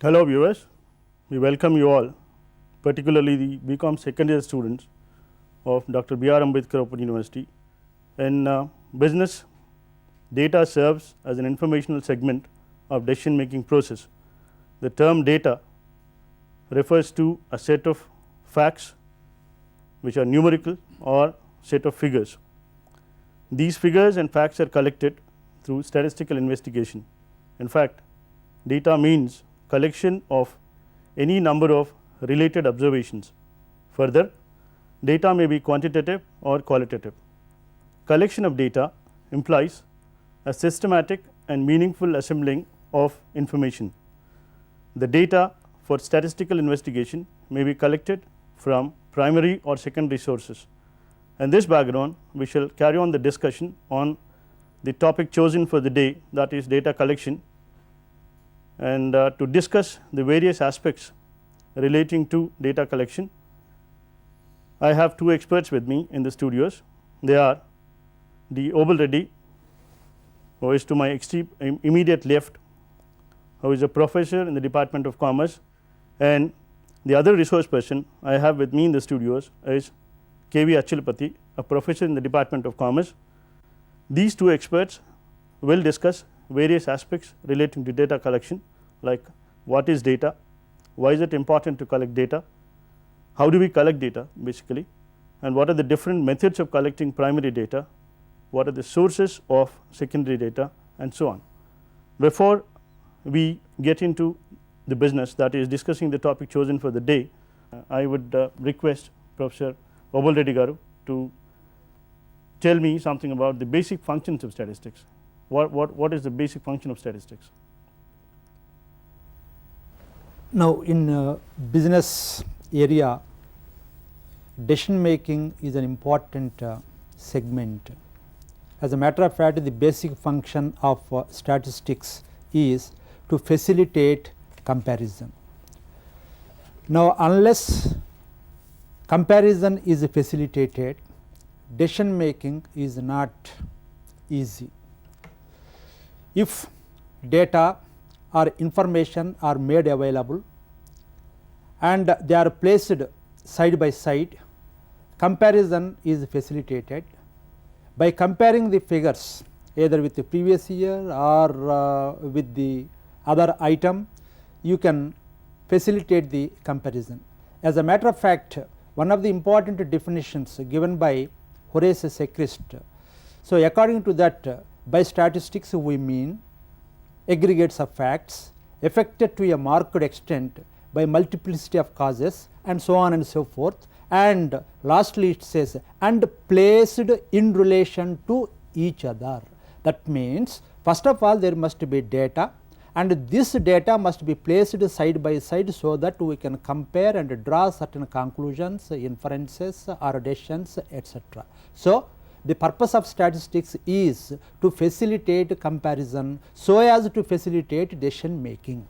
Hello viewers, we welcome you all, particularly the BCom second year students of Dr. B.R. Ambedkar Open University. In business, data serves as an informational segment of decision making process. The term data refers to a set of facts which are numerical or set of figures. These figures and facts are collected through statistical investigation. In fact, data means collection of any number of related observations. Further, data may be quantitative or qualitative. Collection of data implies a systematic and meaningful assembling of information. The data for statistical investigation may be collected from primary or secondary sources. In this background, we shall carry on the discussion on the topic chosen for the day, that is data collection, and to discuss the various aspects relating to data collection, I have two experts with me in the studios. They are D. Obul Reddy, who is to my extreme immediate left, who is a professor in the Department of Commerce, and the other resource person I have with me in the studios is K.V. Achilapati, a professor in the Department of Commerce. These two experts will discuss various aspects relating to data collection, like what is data, why is it important to collect data, how do we collect data basically, and what are the different methods of collecting primary data, what are the sources of secondary data, and so on. Before we get into the business, that is discussing the topic chosen for the day, I would request Professor Obul Reddy Garu to tell me something about the basic functions of statistics. What is the basic function of statistics? Now, in business area, decision making is an important segment. As a matter of fact, the basic function of statistics is to facilitate comparison. Now, unless comparison is facilitated, decision making is not easy. If data or information are made available and they are placed side by side, comparison is facilitated. By comparing the figures either with the previous year or with the other item, you can facilitate the comparison. As a matter of fact, one of the important definitions given by Horace Sechrist. So, according to that, by statistics we mean aggregates of facts affected to a marked extent by multiplicity of causes and so on and so forth, and lastly it says and placed in relation to each other. That means first of all there must be data, and this data must be placed side by side so that we can compare and draw certain conclusions, inferences or decisions, etc. So, the purpose of statistics is to facilitate comparison so as to facilitate decision making.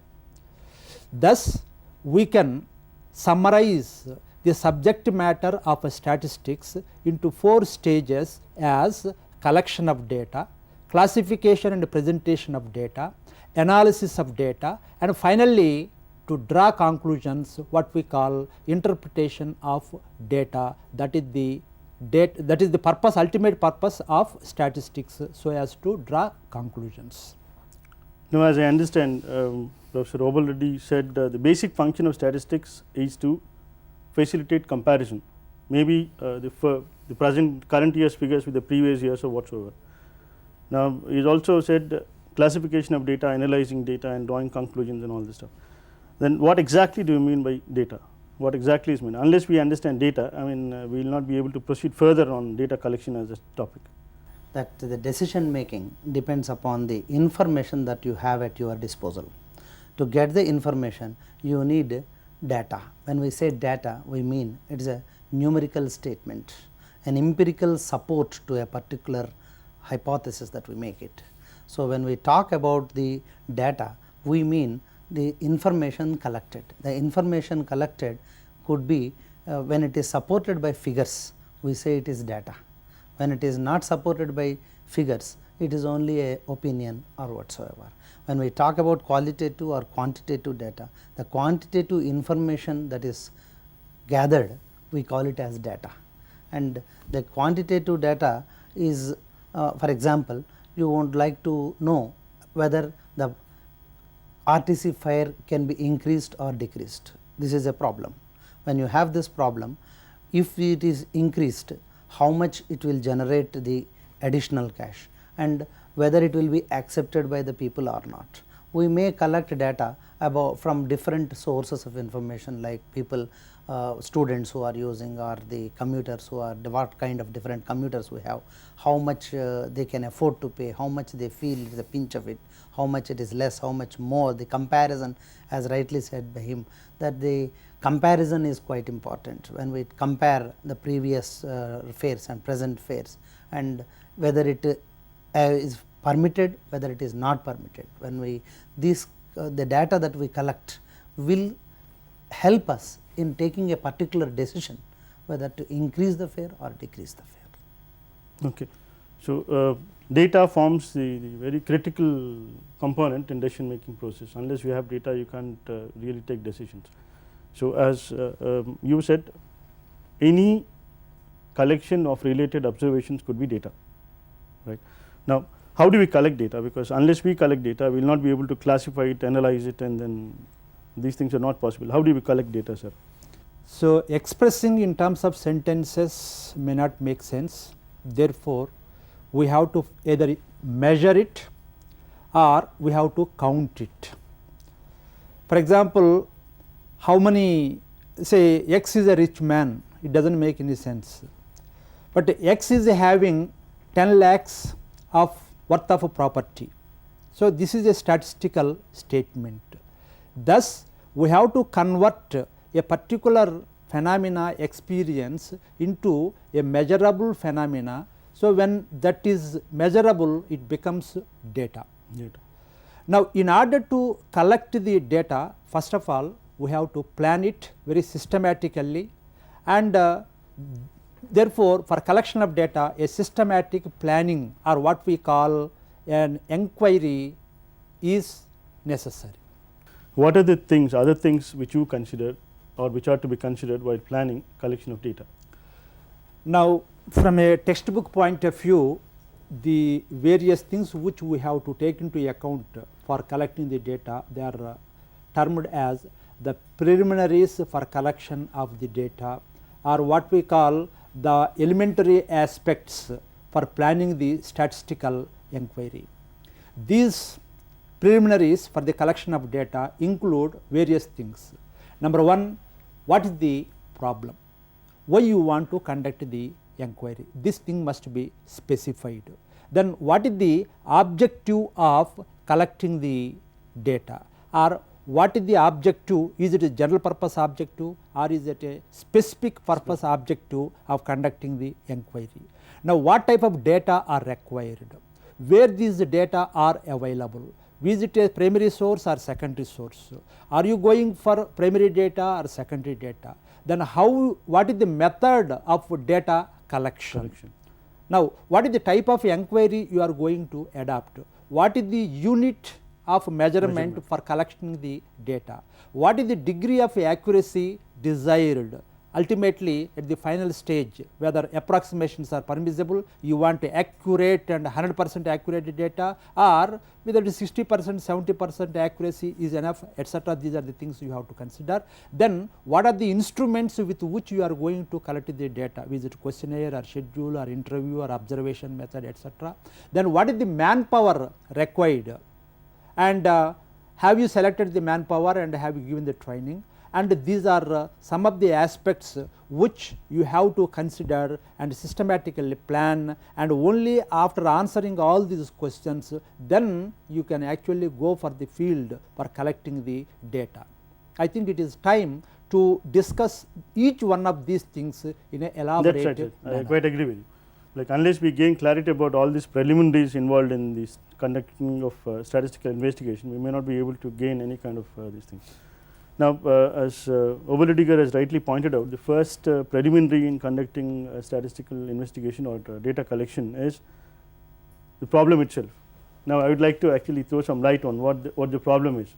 Thus, we can summarize the subject matter of statistics into 4 stages as collection of data, classification and presentation of data, analysis of data, and finally to draw conclusions, what we call interpretation of data. That is the purpose, ultimate purpose of statistics, so as to draw conclusions. Now, as I understand, Professor Obul Reddy said the basic function of statistics is to facilitate comparison, maybe the current year's figures with the previous years or whatsoever. Now, he also said classification of data, analyzing data and drawing conclusions and all this stuff. Then what exactly do you mean by data? What exactly is meant? Unless we understand data, I mean we will not be able to proceed further on data collection as a topic. That the decision making depends upon the information that you have at your disposal. To get the information, you need data. When we say data, we mean it is a numerical statement, an empirical support to a particular hypothesis that we make it. So, when we talk about the data, we mean the information collected. The information collected could be when it is supported by figures, we say it is data. When it is not supported by figures, it is only a opinion or whatsoever. When we talk about qualitative or quantitative data, the quantitative information that is gathered, we call it as data, and the quantitative data is for example, you would like to know whether the RTC fare can be increased or decreased. This is a problem. When you have this problem, if it is increased, how much it will generate the additional cash and whether it will be accepted by the people or not. We may collect data about from different sources of information like people, students who are using, or the commuters who are, what kind of different commuters we have, how much they can afford to pay, how much they feel it is a pinch of it, how much it is less, how much more. The comparison, as rightly said by him, that the comparison is quite important when we compare the previous fares and present fares, and whether it is permitted, whether it is not permitted. When we the data that we collect will help us in taking a particular decision whether to increase the fare or decrease the fare. Okay. So, data forms the very critical component in decision making process. Unless you have data, you can't really take decisions. So, as you said, any collection of related observations could be data, right. Now, how do we collect data? Because unless we collect data, we will not be able to classify it, analyze it, and then these things are not possible. How do we collect data, sir? So, expressing in terms of sentences may not make sense. Therefore, we have to either measure it or we have to count it. For example, how many, say X is a rich man, it does not make any sense, but X is having 10 lakhs of worth of a property. So, this is a statistical statement. Thus, we have to convert a particular phenomena experience into a measurable phenomena. So, when that is measurable, it becomes data. Now, in order to collect the data, first of all we have to plan it very systematically, and therefore, for collection of data, a systematic planning or what we call an inquiry is necessary. What are the things, other things which you consider or which are to be considered while planning collection of data? Now, from a textbook point of view, the various things which we have to take into account for collecting the data, they are termed as the preliminaries for collection of the data, or what we call the elementary aspects for planning the statistical inquiry. These preliminaries for the collection of data include various things. Number one, what is the problem? Why you want to conduct the inquiry? This thing must be specified. Then what is the objective of collecting the data, or what is the objective? Is it a general purpose objective or is it a specific purpose objective of conducting the inquiry? Now, what type of data are required? Where these data are available? Is it a primary source or secondary source? Are you going for primary data or secondary data? Then what is the method of data collection? Now, what is the type of inquiry you are going to adopt? What is the unit of measurement for collecting the data? What is the degree of accuracy desired? Ultimately, at the final stage, whether approximations are permissible, you want accurate and 100% accurate data, or whether it is 60%, 70% accuracy is enough, etc. These are the things you have to consider. Then, what are the instruments with which you are going to collect the data? Is it questionnaire or schedule or interview or observation method, etc. Then, what is the manpower required? And have you selected the manpower and have you given the training? And these are some of the aspects which you have to consider and systematically plan, and only after answering all these questions, then you can actually go for the field for collecting the data. I think it is time to discuss each one of these things in an elaborate manner. I quite agree with you. Like, unless we gain clarity about all these preliminaries involved in this conducting of statistical investigation, we may not be able to gain any kind of these things. Now, as Oberlidiger has rightly pointed out, the first preliminary in conducting statistical investigation or data collection is the problem itself. Now, I would like to actually throw some light on what the problem is.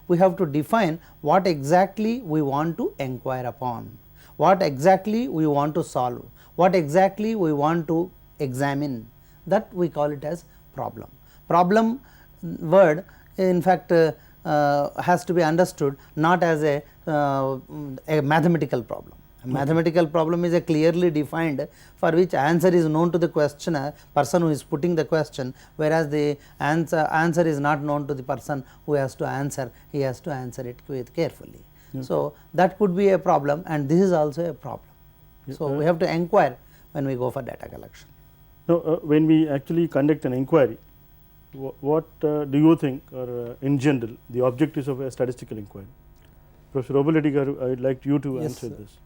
We have to define what exactly we want to inquire upon, what exactly we want to solve, what exactly we want to examine, that we call it as problem. Problem word in fact has to be understood not as a mathematical problem. A mathematical problem is a clearly defined for which answer is known to the questioner, person who is putting the question, whereas the answer is not known to the person who has to answer, he has to answer it quite carefully. So, that could be a problem, and this is also a problem. So, we have to inquire when we go for data collection. Now, when we actually conduct an inquiry, what do you think are in general the objectives of a statistical inquiry? Professor Obaledi garu, I would like you to answer this.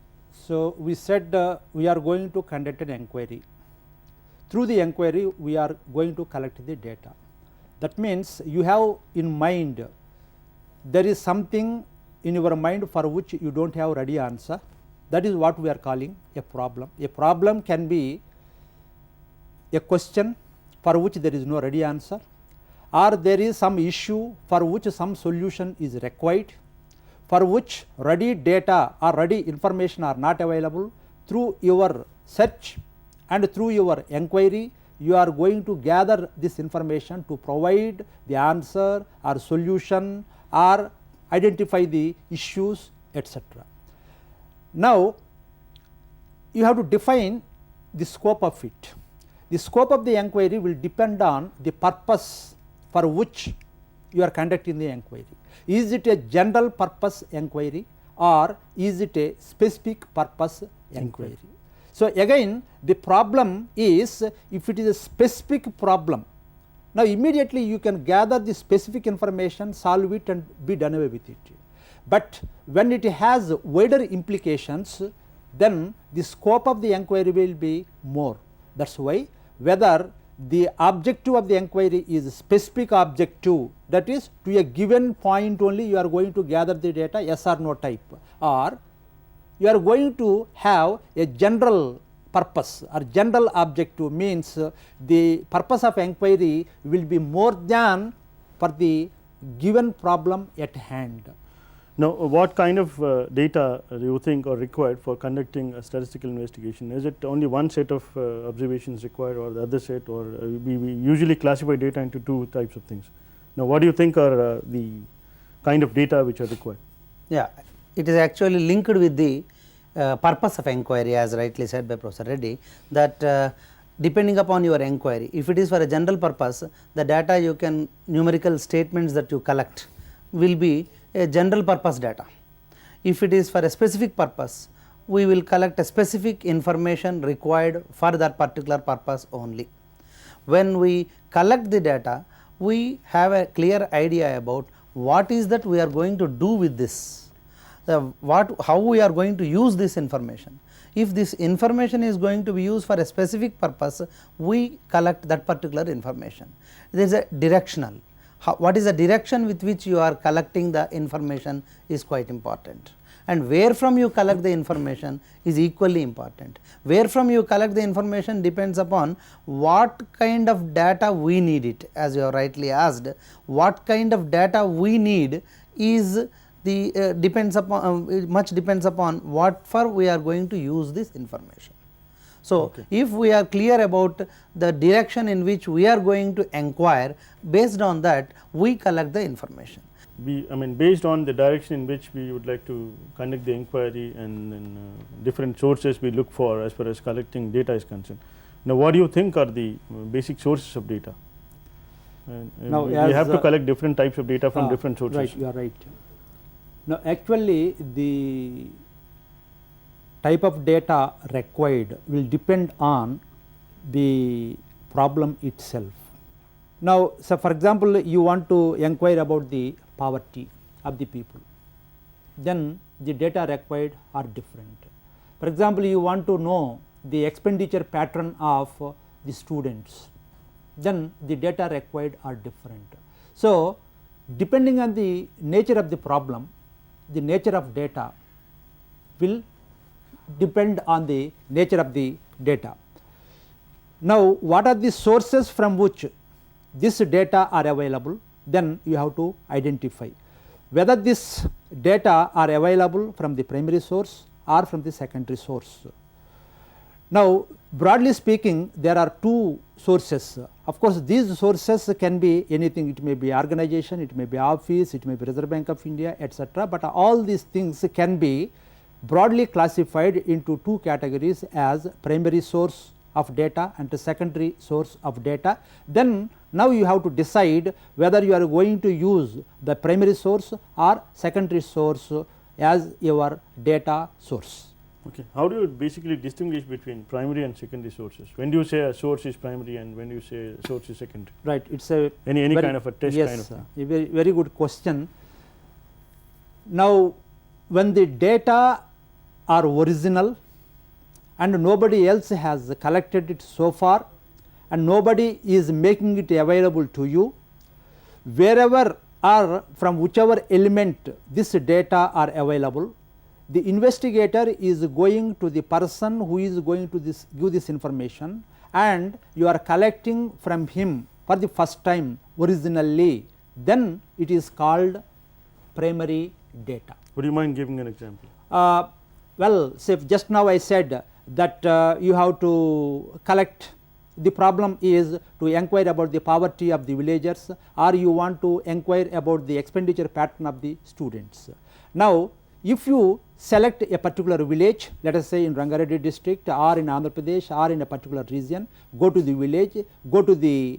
So, we said we are going to conduct an inquiry. Through the inquiry, we are going to collect the data. That means, you have in mind, there is something in your mind for which you do not have ready answer. That is what we are calling a problem. A problem can be a question for which there is no ready answer, or there is some issue for which some solution is required, for which ready data or ready information are not available. Through your search and through your inquiry, you are going to gather this information to provide the answer or solution or identify the issues, etc. Now, you have to define the scope of it. The scope of the inquiry will depend on the purpose for which you are conducting the inquiry. Is it a general purpose inquiry or is it a specific purpose inquiry? So, again the problem is, if it is a specific problem, now immediately you can gather the specific information, solve it and be done away with it. But when it has wider implications, then the scope of the inquiry will be more. That is why whether the objective of the inquiry is specific objective, that is to a given point only you are going to gather the data, yes or no type, or you are going to have a general purpose or general objective, means the purpose of inquiry will be more than for the given problem at hand. Now, what kind of data do you think are required for conducting a statistical investigation? Is it only one set of observations required, or the other set, or we usually classify data into two types of things? Now, what do you think are the kind of data which are required? Yeah, it is actually linked with the purpose of inquiry, as rightly said by Professor Reddy, that depending upon your inquiry, if it is for a general purpose, the data you can, numerical statements that you collect will be a general purpose data. If it is for a specific purpose, we will collect a specific information required for that particular purpose only. When we collect the data, we have a clear idea about what is that we are going to do with this, how we are going to use this information. If this information is going to be used for a specific purpose, we collect that particular information. There is a directional. What is the direction with which you are collecting the information is quite important, and where from you collect the information is equally important. Where from you collect the information depends upon what kind of data we need it, as you have rightly asked. What kind of data we need is the depends upon much depends upon what for we are going to use this information. So, if we are clear about the direction in which we are going to inquire, based on that we collect the information. I mean, based on the direction in which we would like to conduct the inquiry, and then different sources we look for as far as collecting data is concerned. Now, what do you think are the basic sources of data? Now, we have to collect different types of data from different sources. Right, you are right. Now, actually the type of data required will depend on the problem itself. Now, so for example, you want to inquire about the poverty of the people, then the data required are different. For example, you want to know the expenditure pattern of the students, then the data required are different. So, depending on the nature of the problem, the nature of data will depend on the nature of the data. Now, what are the sources from which this data are available? Then you have to identify whether this data are available from the primary source or from the secondary source. Now, broadly speaking, there are two sources. Of course, these sources can be anything, it may be organization, it may be office, it may be Reserve Bank of India, etc., but all these things can be broadly classified into two categories as primary source of data and the secondary source of data. Then now you have to decide whether you are going to use the primary source or secondary source as your data source. Okay. How do you basically distinguish between primary and secondary sources? When do you say a source is primary and when you say a source is secondary? Right, it is a Any very, kind of a test yes, kind of thing? a very, very good question. Now, when the data are original and nobody else has collected it so far and nobody is making it available to you, wherever or from whichever element this data are available, the investigator is going to the person who is going to give this information and you are collecting from him for the first time originally, then it is called primary data. Would you mind giving an example? Well, say just now I said that you have to collect, the problem is to inquire about the poverty of the villagers or you want to inquire about the expenditure pattern of the students. Now, if you select a particular village, let us say in Rangareddy district or in Andhra Pradesh or in a particular region, go to the village, go to the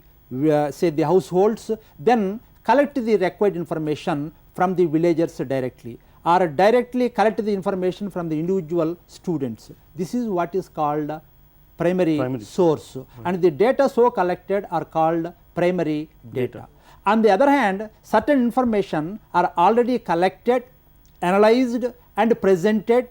say the households, then collect the required information from the villagers directly or directly collect the information from the individual students. This is what is called primary source, and the data so collected are called primary data. On the other hand, certain information are already collected, analyzed and presented,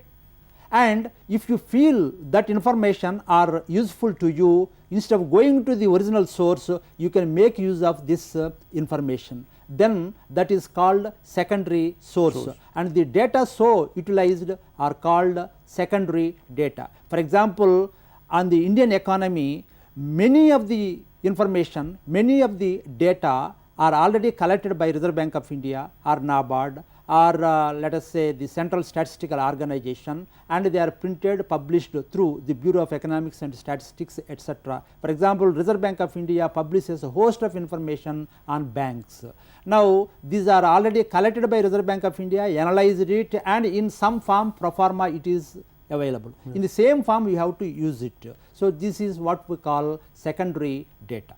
and if you feel that information are useful to you, instead of going to the original source, you can make use of this information. Then that is called secondary source, and the data so utilized are called secondary data. For example, on the Indian economy, many of the information, many of the data are already collected by Reserve Bank of India or NABARD or let us say the Central Statistical Organization, and they are printed, published through the Bureau of Economics and Statistics, etc. For example, Reserve Bank of India publishes a host of information on banks. Now, these are already collected by Reserve Bank of India, analyzed it, and in some form pro forma it is available. In the same form you have to use it. So, this is what we call secondary data.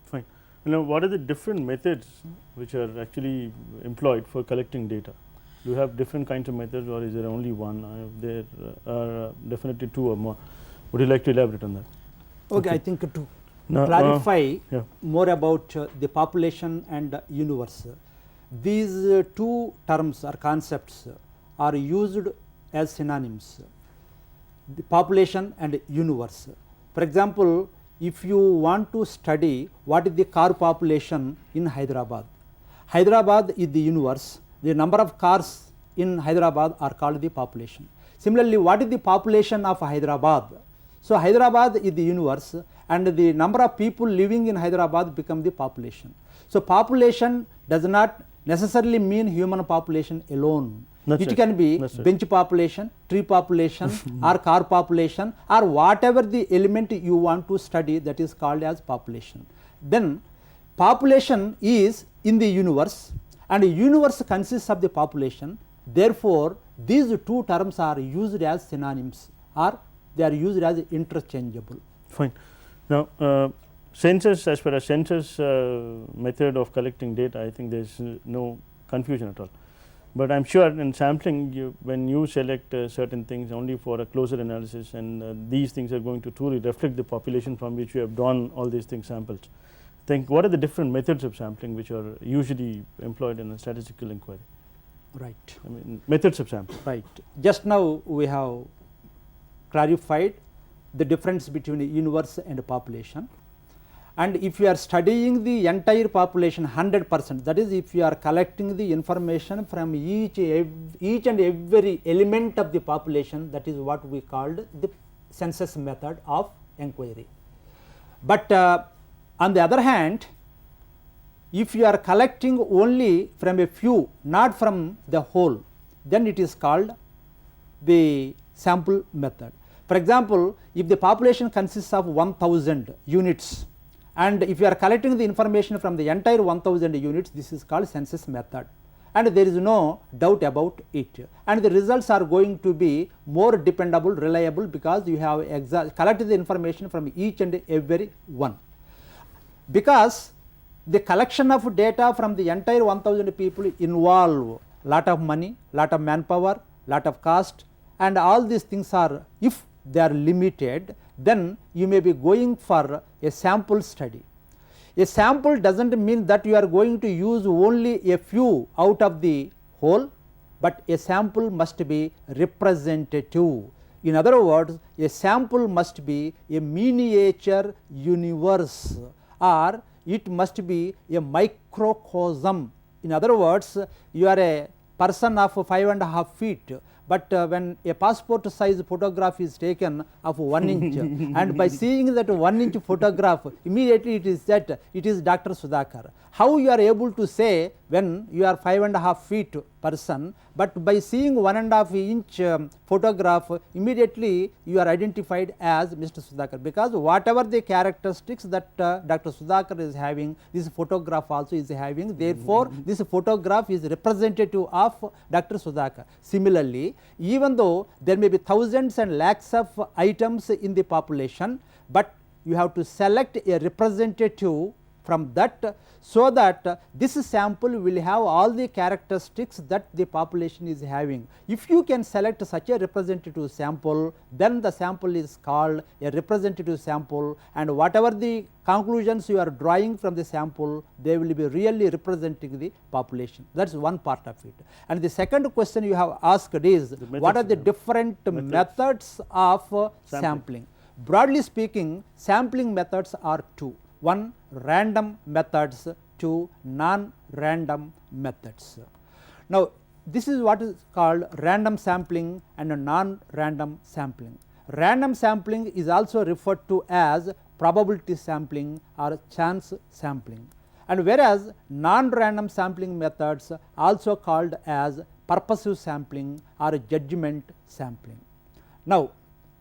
Fine. Now, what are the different methods which are actually employed for collecting data? Do you have different kinds of methods or is there only one? There are definitely two or more. Would you like to elaborate on that? Okay, I think to clarify yeah. more about the population and universe, these two terms or concepts are used as synonyms, the population and universe. For example, if you want to study what is the car population in Hyderabad, Hyderabad is the universe, the number of cars in Hyderabad are called the population. Similarly, what is the population of Hyderabad? So, Hyderabad is the universe and the number of people living in Hyderabad become the population. So, population does not necessarily mean human population alone. It can be bench population, tree population or car population or whatever the element you want to study, that is called as population. Then population is in the universe and the universe consists of the population. Therefore, these two terms are used as synonyms or they are used as interchangeable. Fine. Now, census, as per a census method of collecting data, I think there is no confusion at all. But I am sure in sampling, when you select certain things only for a closer analysis, and these things are going to truly reflect the population from which you have drawn all these things samples. Think what are the different methods of sampling which are usually employed in a statistical inquiry? Right. I mean, methods of sampling. Right. Just now we have clarified the difference between the universe and the population. And if you are studying the entire population 100%, that is if you are collecting the information from each and every element of the population, that is what we called the census method of inquiry. But on the other hand, if you are collecting only from a few, not from the whole, then it is called the sample method. For example, if the population consists of 1000 units, and if you are collecting the information from the entire 1000 units, this is called census method, and there is no doubt about it, and the results are going to be more dependable, reliable, because you have collected the information from each and every one. Because the collection of data from the entire 1000 people involve lot of money, lot of manpower, lot of cost, and all these things are, if they are limited, then you may be going for a sample study. A sample does not mean that you are going to use only a few out of the whole, but a sample must be representative. In other words, a sample must be a miniature universe, or it must be a microcosm. In other words, you are a person of 5.5 feet, but when a passport size photograph is taken of 1 inch and by seeing that 1 inch photograph, immediately it is that it is Dr. Sudhakar. How you are able to say when you are 5.5 feet person, but by seeing 1.5 inch photograph, immediately you are identified as Mr. Sudhakar, because whatever the characteristics that Dr. Sudhakar is having, this photograph also is having, therefore this photograph is representative of Dr. Sudhakar. Similarly, even though there may be thousands and lakhs of items in the population, but you have to select a representative from that, so that this sample will have all the characteristics that the population is having. If you can select such a representative sample, then the sample is called a representative sample, and whatever the conclusions you are drawing from the sample, they will be really representing the population. That is one part of it. And the second question you have asked is, what are the different methods of sampling? Broadly speaking, sampling methods are two. One, random methods, two, non-random methods. Now, this is what is called random sampling and a non-random sampling. Random sampling is also referred to as probability sampling or chance sampling, and whereas non-random sampling methods also called as purposive sampling or judgment sampling. Now,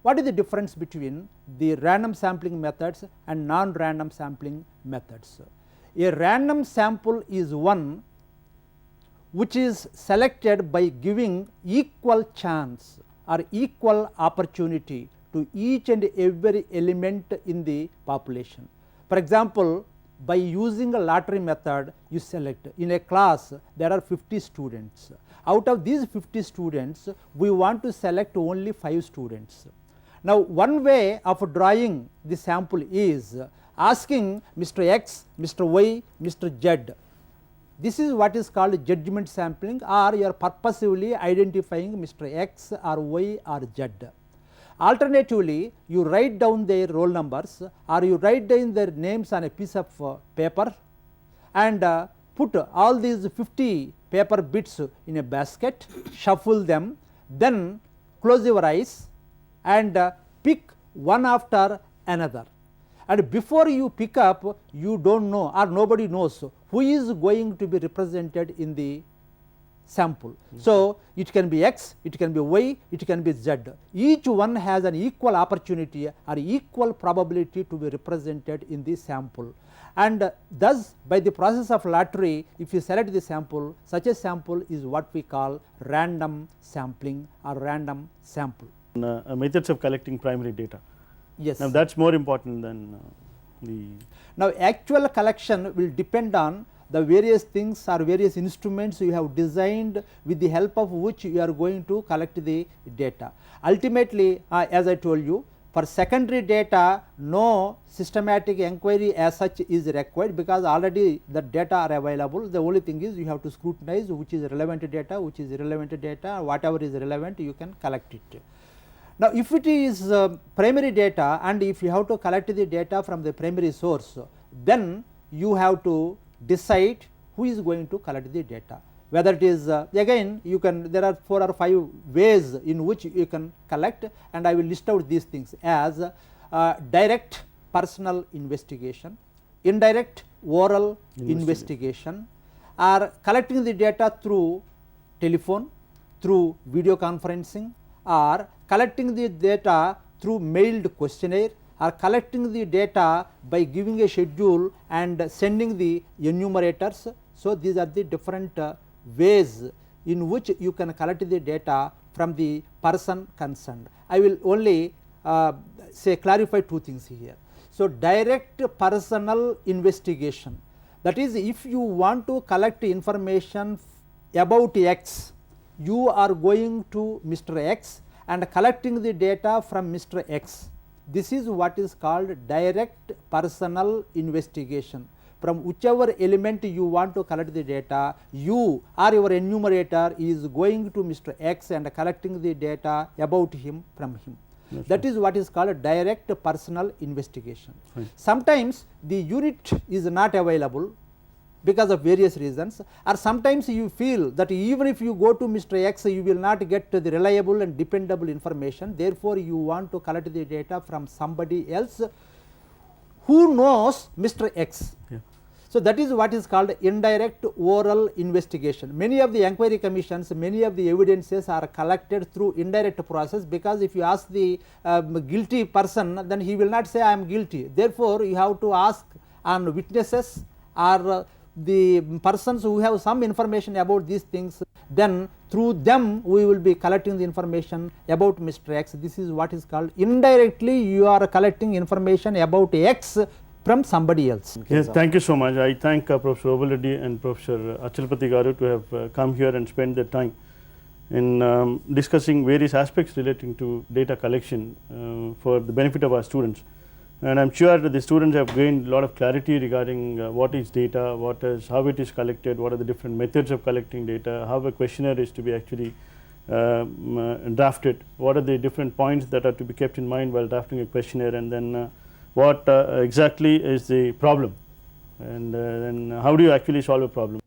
what is the difference between the random sampling methods and non-random sampling methods? A random sample is one which is selected by giving equal chance or equal opportunity to each and every element in the population. For example, by using a lottery method, you select in a class there are 50 students. Out of these 50 students, we want to select only 5 students. Now, one way of drawing the sample is asking Mr. X, Mr. Y, Mr. Z. This is what is called judgment sampling, or you are purposively identifying Mr. X or Y or Z. Alternatively, you write down their roll numbers, or you write down their names on a piece of paper and put all these 50 paper bits in a basket, shuffle them, then close your eyes and pick one after another. And before you pick up, you do not know or nobody knows who is going to be represented in the sample. So, it can be X, it can be Y, it can be Z. Each one has an equal opportunity or equal probability to be represented in the sample. And thus, by the process of lottery, if you select the sample, such a sample is what we call random sampling or random sample. Methods of collecting primary data. Yes. Now, that is more important than the. Now, actual collection will depend on the various things or various instruments you have designed, with the help of which you are going to collect the data. Ultimately, as I told you, for secondary data, no systematic inquiry as such is required, because already the data are available. The only thing is you have to scrutinize which is relevant data, which is irrelevant data, whatever is relevant you can collect it. Now, if it is primary data and if you have to collect the data from the primary source, then you have to decide who is going to collect the data. Whether it is again you can, there are 4 or 5 ways in which you can collect, and I will list out these things as direct personal investigation, indirect oral investigation, or collecting the data through telephone, through video conferencing, or collecting the data through mailed questionnaire, or collecting the data by giving a schedule and sending the enumerators. So, these are the different ways in which you can collect the data from the person concerned. I will only say clarify two things here. So, direct personal investigation, that is, if you want to collect information about X, you are going to Mr. X and collecting the data from Mr. X. This is what is called direct personal investigation. From whichever element you want to collect the data, you or your enumerator is going to Mr. X and collecting the data about him from him. That is what is called direct personal investigation. Sometimes the unit is not available because of various reasons, or sometimes you feel that even if you go to Mr. X, you will not get the reliable and dependable information. Therefore, you want to collect the data from somebody else who knows Mr. X. So, that is what is called indirect oral investigation. Many of the inquiry commissions, many of the evidences are collected through indirect process, because if you ask the guilty person, then he will not say I am guilty. Therefore, you have to ask on witnesses or the persons who have some information about these things, then through them we will be collecting the information about Mr. X. This is what is called indirectly you are collecting information about X from somebody else. Yes, thank you so much. I thank Professor Obul Reddy and Professor Achalapati Garu to have come here and spend their time in discussing various aspects relating to data collection for the benefit of our students. And I am sure that the students have gained a lot of clarity regarding what is data, how it is collected, what are the different methods of collecting data, how a questionnaire is to be actually drafted, what are the different points that are to be kept in mind while drafting a questionnaire, and then what exactly is the problem, and then how do you actually solve a problem.